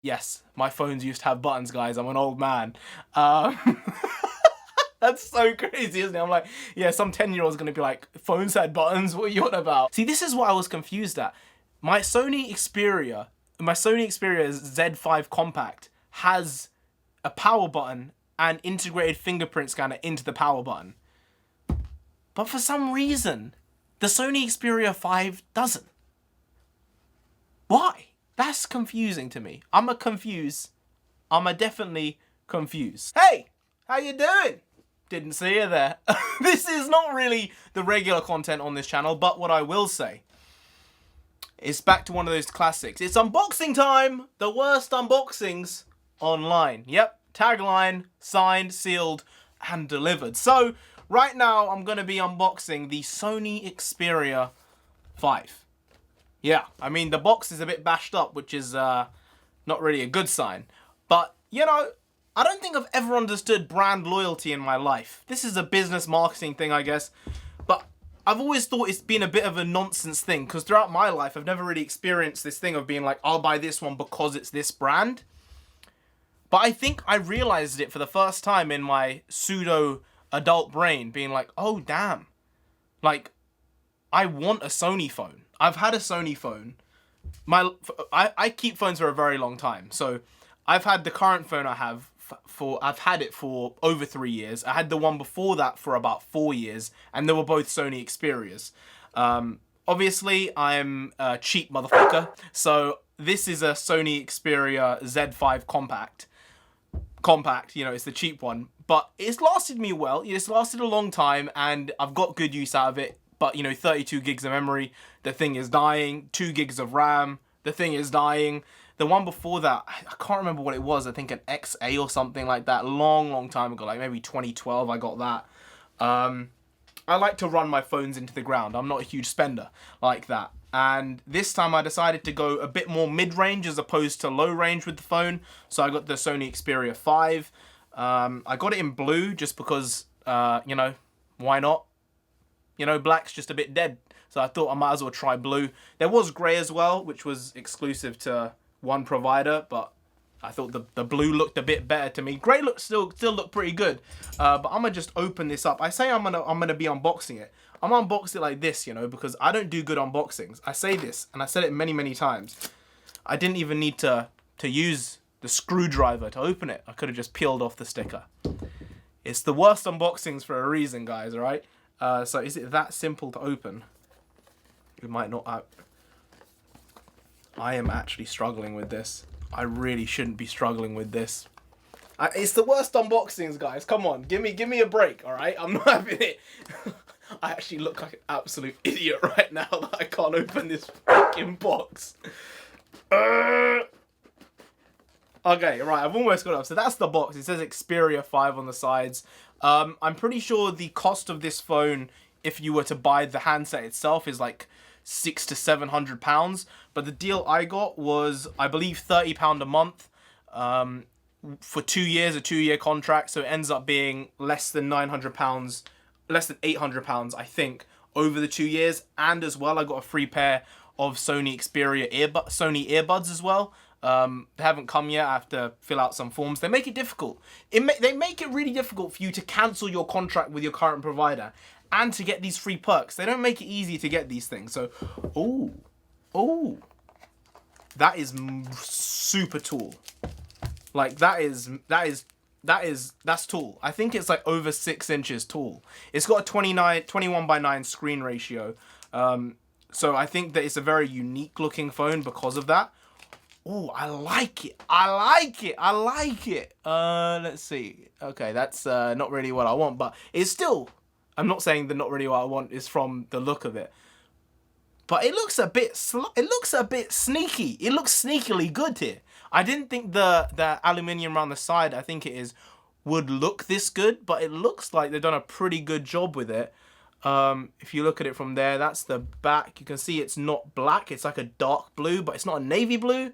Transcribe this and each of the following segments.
Yes, my phones used to have buttons, guys. I'm an old man. Um, That's so crazy, isn't it? I'm like, yeah, some 10-year-old's gonna be like, phones had buttons, what are you on about? See, this is what I was confused at. My Sony Xperia Z5 Compact has a power button and integrated fingerprint scanner into the power button. But for some reason, the Sony Xperia 5 doesn't. Why? That's confusing to me. I'm definitely confused. Hey, how you doing? Didn't see you there. This is not really the regular content on this channel, but what I will say is back to one of those classics. It's unboxing time! The worst unboxings online. Yep, tagline, signed, sealed, and delivered. So, right now I'm going to be unboxing the Sony Xperia 5. Yeah, I mean, the box is a bit bashed up, which is not really a good sign. But, you know, I don't think I've ever understood brand loyalty in my life. This is a business marketing thing, I guess. But I've always thought it's been a bit of a nonsense thing, because throughout my life, I've never really experienced this thing of being like, I'll buy this one because it's this brand. But I think I realized it for the first time in my pseudo-adult brain, being like, oh, damn. Like, I want a Sony phone. I've had a Sony phone. I keep phones for a very long time. So I've had the current phone I have I've had it for over 3 years. I had the one before that for about 4 years, and they were both Sony Xperias. Obviously, I'm a cheap motherfucker, so this is a Sony Xperia Z5 Compact. You know, it's the cheap one, but it's lasted me well. It's lasted a long time, and I've got good use out of it. But, you know, 32 gigs of memory, the thing is dying. 2 gigs of RAM, the thing is dying. The one before that, I can't remember what it was. I think an XA or something like that. Long time ago, like maybe 2012 I got that. I like to run my phones into the ground. I'm not a huge spender like that. And this time I decided to go a bit more mid-range as opposed to low-range with the phone. So I got the Sony Xperia 5. I got it in blue just because, you know, why not? You know, black's just a bit dead. So I thought I might as well try blue. There was grey as well, which was exclusive to one provider, but I thought the blue looked a bit better to me. Grey still looked pretty good. But I'm gonna just open this up. I say I'm gonna be unboxing it. I'm gonna unbox it like this, you know, because I don't do good unboxings. I say this, and I said it many times. I didn't even need to use the screwdriver to open it. I could have just peeled off the sticker. It's the worst unboxings for a reason, guys, alright? So is it that simple to open? It might not. I am actually struggling with this. I really shouldn't be struggling with this. It's the worst unboxings, guys. Come on, give me a break, alright? I'm not having it. I actually look like an absolute idiot right now that I can't open this fucking box. Okay, right, I've almost got it up. So that's the box. It says Xperia 5 on the sides. I'm pretty sure the cost of this phone, if you were to buy the handset itself, is like £600 to £700. But the deal I got was, I believe, £30 a month for 2 years, a 2-year contract. So it ends up being less than £900, less than £800, I think, over the 2 years. And as well, I got a free pair of Sony Xperia earbuds as well. They haven't come yet. I have to fill out some forms. They make it difficult. They make it really difficult for you to cancel your contract with your current provider and to get these free perks. They don't make it easy to get these things. So, oh, that is super tall. Like that's tall. I think it's like over 6 inches tall. It's got a 21:9 screen ratio. So I think that it's a very unique looking phone because of that. Oh, I like it. Let's see. Okay, that's not really what I want, but it's still, I'm not saying that not really what I want is from the look of it. But it looks a bit sneaky. It looks sneakily good here. I didn't think the aluminium around the side, I think it is, would look this good, but it looks like they've done a pretty good job with it. If you look at it from there, that's the back. You can see it's not black. It's like a dark blue, but it's not a navy blue.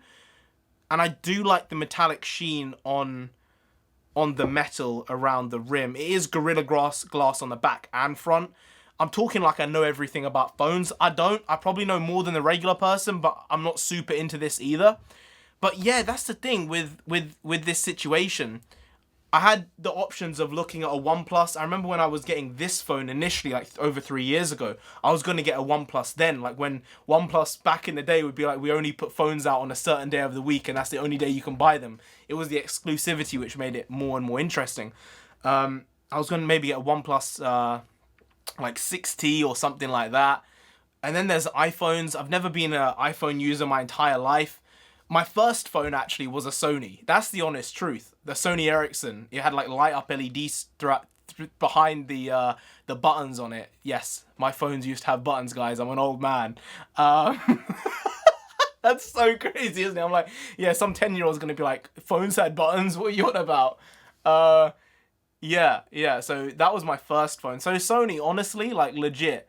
And I do like the metallic sheen on the metal around the rim. It is Gorilla Glass on the back and front. I'm talking like I know everything about phones. I don't. I probably know more than the regular person, but I'm not super into this either. But yeah, that's the thing with this situation. I had the options of looking at a OnePlus. I remember when I was getting this phone initially, like over 3 years ago, I was going to get a OnePlus then. Like when OnePlus back in the day would be like, we only put phones out on a certain day of the week and that's the only day you can buy them. It was the exclusivity which made it more and more interesting. I was going to maybe get a OnePlus like 6T or something like that. And then there's iPhones. I've never been an iPhone user my entire life. My first phone actually was a Sony. That's the honest truth. The Sony Ericsson. It had like light up LEDs behind the buttons on it. Yes, my phones used to have buttons, guys. I'm an old man. That's so crazy, isn't it? I'm like, yeah, some 10-year-old's gonna be like, phones had buttons. What are you on about? Yeah. So that was my first phone. So Sony, honestly, like legit.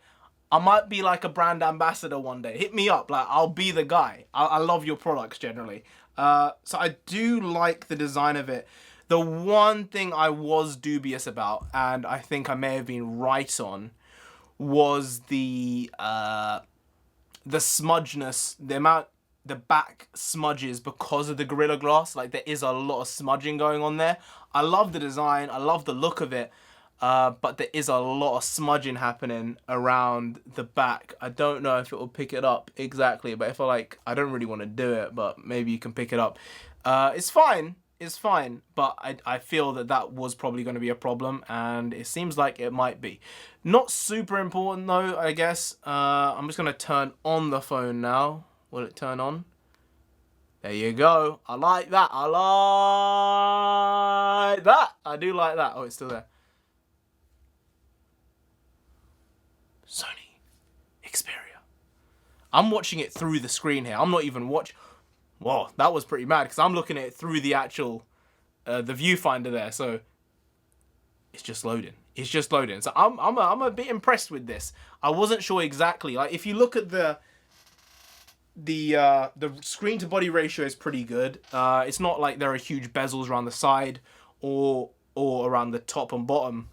I might be like a brand ambassador one day. Hit me up. Like, I'll be the guy. I love your products generally. So I do like the design of it. The one thing I was dubious about, and I think I may have been right on, was the smudgeness, the back smudges because of the Gorilla Glass. Like, there is a lot of smudging going on there. I love the design. I love the look of it. But there is a lot of smudging happening around the back. I don't know if it will pick it up exactly, but if I don't really want to do it, but maybe you can pick it up. It's fine, but I feel that was probably going to be a problem, and it seems like it might be. Not super important though, I guess. I'm just going to turn on the phone now. Will it turn on? There you go. I like that. I like that. I do like that. Oh, it's still there. Sony Xperia. I'm watching it through the screen here. I'm not even watching. Whoa, that was pretty mad because I'm looking at it through the actual the viewfinder there. So it's just loading. It's just loading. So I'm a bit impressed with this. I wasn't sure exactly. Like if you look at the screen to body ratio is pretty good. It's not like there are huge bezels around the side or around the top and bottom.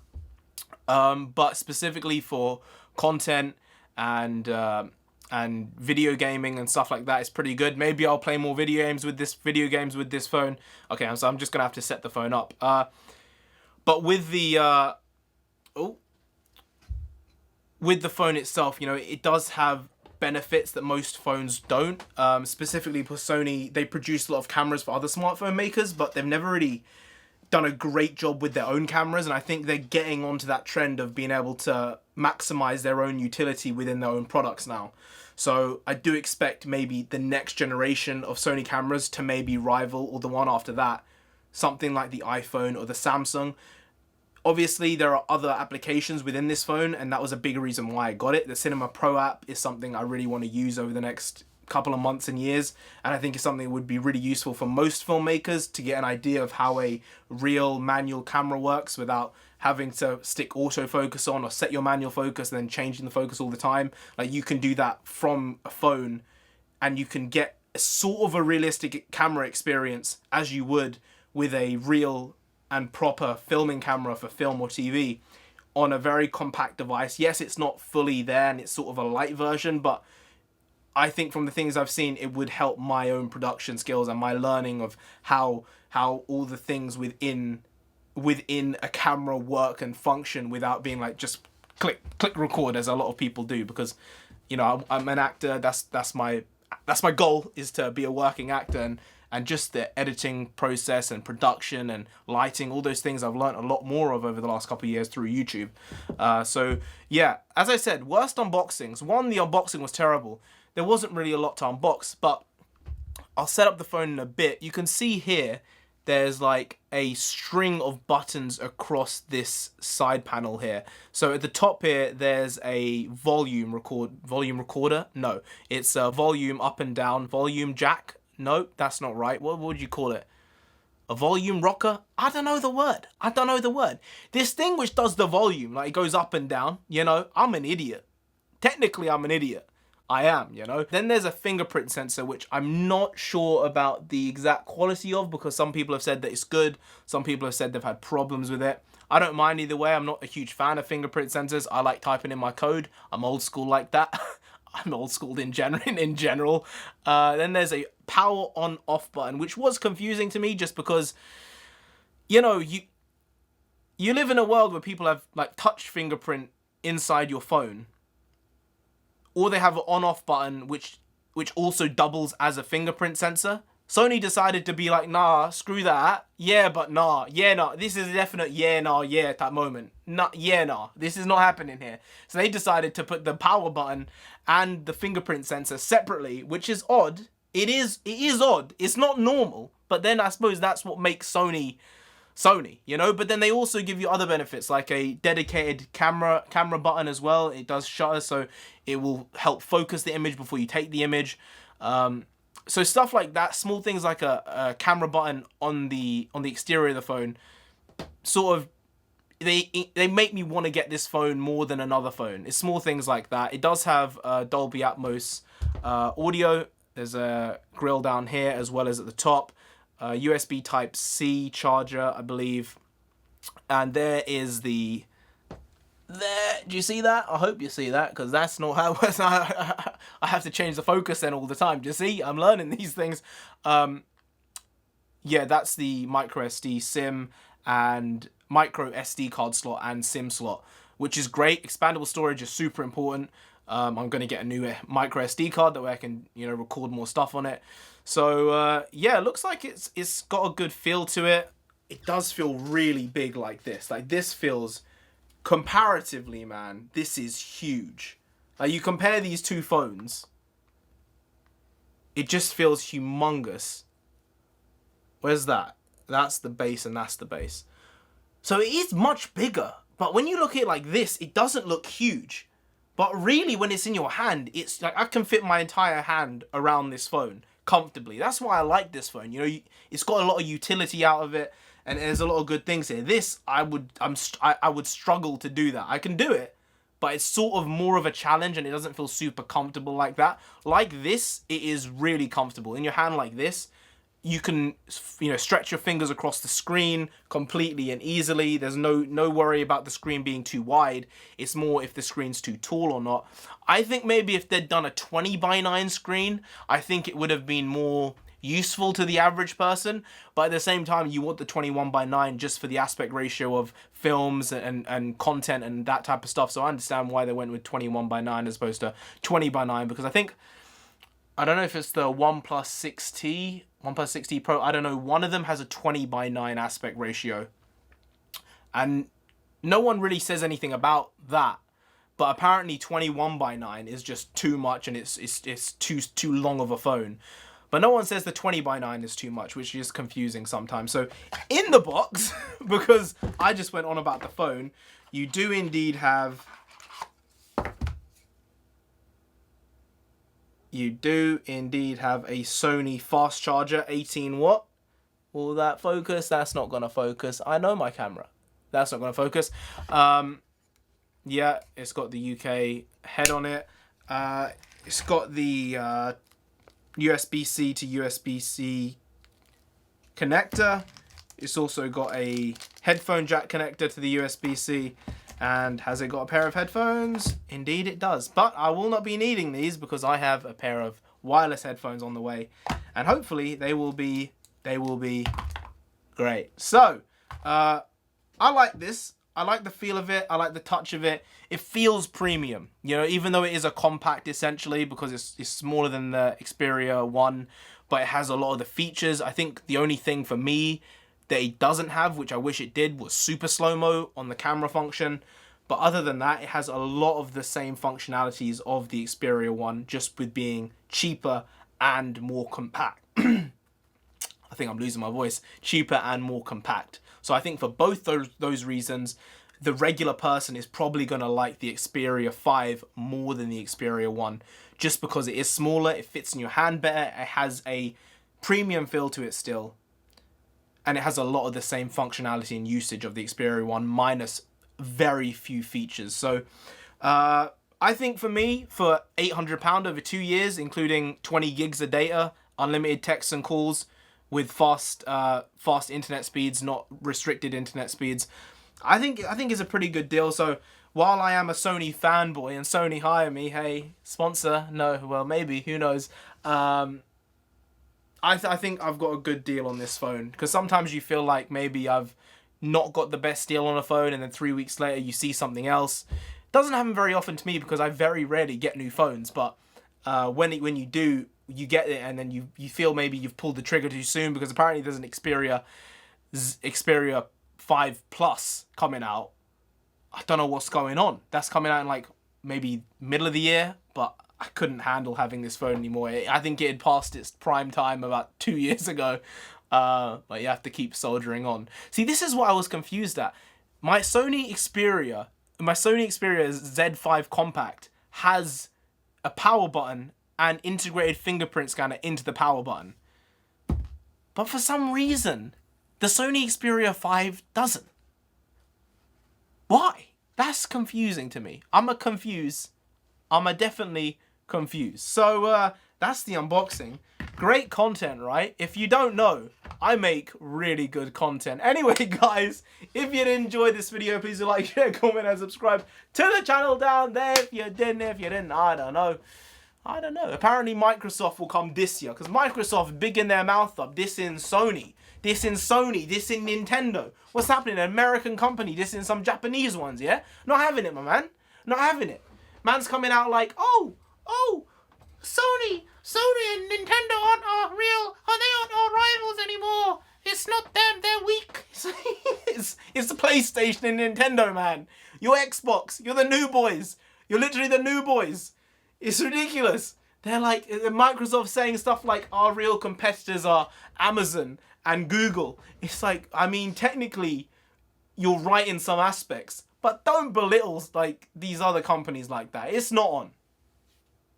But specifically for content and video gaming and stuff like that, it's pretty good. Maybe I'll play more video games with this phone. Okay, so I'm just gonna have to set the phone up. But with the phone itself, you know, it does have benefits that most phones don't. Specifically for Sony, they produce a lot of cameras for other smartphone makers, but they've never really done a great job with their own cameras, and I think they're getting onto that trend of being able to maximize their own utility within their own products now. So I do expect maybe the next generation of Sony cameras to maybe rival, or the one after that, something like the iPhone or the Samsung. Obviously, there are other applications within this phone, and that was a big reason why I got it. The Cinema Pro app is something I really want to use over the next couple of months and years, and I think it's something that would be really useful for most filmmakers to get an idea of how a real manual camera works without having to stick autofocus on or set your manual focus and then changing the focus all the time. Like, you can do that from a phone, and you can get a sort of a realistic camera experience as you would with a real and proper filming camera for film or TV on a very compact device. Yes, it's not fully there and it's sort of a light version, but I think from the things I've seen, it would help my own production skills and my learning of how all the things within a camera work and function without being like just click record as a lot of people do, because you know I'm an actor. That's my goal, is to be a working actor, and just the editing process and production and lighting, all those things I've learned a lot more of over the last couple of years through YouTube. So yeah, as I said, worst unboxings. One, the unboxing was terrible. There wasn't really a lot to unbox, but I'll set up the phone in a bit. You can see here, there's like a string of buttons across this side panel here. So at the top here, there's a volume recorder. No, it's a volume up and down, volume jack. No, that's not right. What would you call it? A volume rocker? I don't know the word. This thing which does the volume, like it goes up and down, you know, I'm an idiot. Technically, I'm an idiot. I am, you know. Then there's a fingerprint sensor, which I'm not sure about the exact quality of, because some people have said that it's good. Some people have said they've had problems with it. I don't mind either way. I'm not a huge fan of fingerprint sensors. I like typing in my code. I'm old school like that. I'm old school in general. Then there's a power on off button, which was confusing to me just because, you know, you live in a world where people have like touch fingerprint inside your phone, or they have an on off button which also doubles as a fingerprint sensor. Sony decided to be like, nah, screw that. Yeah, but nah. Yeah, nah. This is a definite yeah, nah, yeah at that moment. Nah, yeah, nah. This is not happening here. So they decided to put the power button and the fingerprint sensor separately, which is odd. It is odd. It's not normal. But then I suppose that's what makes Sony, you know? But then they also give you other benefits, like a dedicated camera button as well. It does shutter, so it will help focus the image before you take the image. So stuff like that, small things like a camera button on the exterior of the phone, sort of, they make me want to get this phone more than another phone. It's small things like that. It does have Dolby Atmos audio. There's a grill down here as well as at the top. USB Type-C charger, I believe. And there is the... There, do you see that? I hope you see that, because that's not how I have to change the focus then all the time. Do you see? I'm learning these things. Yeah, that's the micro SD SIM and micro SD card slot and SIM slot, which is great. Expandable storage is super important. I'm going to get a new micro SD card that way I can, you know, record more stuff on it. So yeah, it looks like it's got a good feel to it. It does feel really big like this. Like this feels... Comparatively, man, this is huge. Like, you compare these two phones, it just feels humongous. Where's that? That's the base and that's the base. So it is much bigger. But when you look at it like this, it doesn't look huge. But really, when it's in your hand, it's like I can fit my entire hand around this phone comfortably. That's why I like this phone. You know, it's got a lot of utility out of it. And there's a lot of good things here. This, I would struggle to do that. I can do it, but it's sort of more of a challenge and it doesn't feel super comfortable like that. Like this, it is really comfortable. In your hand like this, you can, you know, stretch your fingers across the screen completely and easily. There's no worry about the screen being too wide. It's more if the screen's too tall or not. I think maybe if they'd done a 20:9 screen, I think it would have been more useful to the average person, but at the same time you want the 21:9 just for the aspect ratio of films and content and that type of stuff. So I understand why they went with 21:9 as opposed to 20:9, because I don't know if it's the OnePlus 6T Pro, I don't know, one of them has a 20:9 aspect ratio and no one really says anything about that, but apparently 21:9 is just too much and it's too long of a phone. But no one says the 20:9 is too much, which is confusing sometimes. So in the box, because I just went on about the phone, you do indeed have... You do indeed have a Sony fast charger, 18 watt. Will that focus? That's not going to focus. I know my camera. That's not going to focus. Yeah, it's got the UK head on it. It's got the... USB-C to USB-C connector. It's also got a headphone jack connector to the USB-C. And has it got a pair of headphones? Indeed it does. But I will not be needing these because I have a pair of wireless headphones on the way. And hopefully they will be great. So, I like this. I like the feel of it. I like the touch of it. It feels premium, you know, even though it is a compact essentially because it's smaller than the Xperia 1, but it has a lot of the features. I think the only thing for me that it doesn't have, which I wish it did, was super slow-mo on the camera function. But other than that, it has a lot of the same functionalities of the Xperia 1, just with being cheaper and more compact. I think I'm losing my voice. Cheaper and more compact. So I think for both those reasons, the regular person is probably going to like the Xperia 5 more than the Xperia 1, just because it is smaller, it fits in your hand better, it has a premium feel to it still, and it has a lot of the same functionality and usage of the Xperia 1, minus very few features. So I think for me, for £800 over 2 years, including 20 gigs of data, unlimited texts and calls, with fast internet speeds, not restricted internet speeds, I think it's a pretty good deal. So while I am a Sony fanboy and Sony hire me, hey, sponsor, no, well maybe, who knows, I think I've got a good deal on this phone, because sometimes you feel like maybe I've not got the best deal on a phone, and then 3 weeks later you see something else. Doesn't happen very often to me because I very rarely get new phones, but when you do, you get it, and then you feel maybe you've pulled the trigger too soon, because apparently there's an Xperia 5 Plus coming out. I don't know what's going on. That's coming out in like maybe middle of the year, but I couldn't handle having this phone anymore. I think it had passed its prime time about 2 years ago. But you have to keep soldiering on. See, this is what I was confused at. My Sony Xperia Z5 Compact has a power button and integrated fingerprint scanner into the power button. But for some reason, the Sony Xperia 5 doesn't. Why? That's confusing to me. I'm definitely confused. So, that's the unboxing. Great content, right? If you don't know, I make really good content. Anyway, guys, if you did enjoy this video, please do like, share, comment, and subscribe to the channel down there. If you didn't, I don't know. Apparently, Microsoft will come this year, because Microsoft bigging their mouth up, dissing Sony, dissing Nintendo. What's happening? An American company dissing some Japanese ones, yeah? Not having it, my man. Not having it. Man's coming out like, oh, Sony and Nintendo aren't our rivals anymore. It's not them, they're weak. It's the PlayStation and Nintendo, man. You're Xbox, you're the new boys. You're literally the new boys. It's ridiculous. They're like, Microsoft saying stuff like our real competitors are Amazon and Google. It's like, I mean, technically, you're right in some aspects, but don't belittle like these other companies like that. It's not on.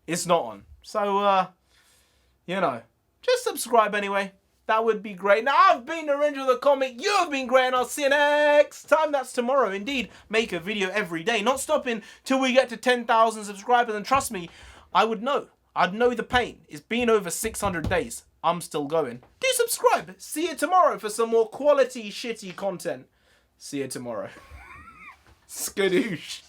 It's not on. So, you know, just subscribe anyway. That would be great. Now, I've been NarendraTheComic. You've been great, and I'll see you next time. That's tomorrow. Indeed, make a video every day. Not stopping till we get to 10,000 subscribers. And trust me, I would know. I'd know the pain. It's been over 600 days. I'm still going. Do subscribe. See you tomorrow for some more quality, shitty content. See you tomorrow. Skadoosh.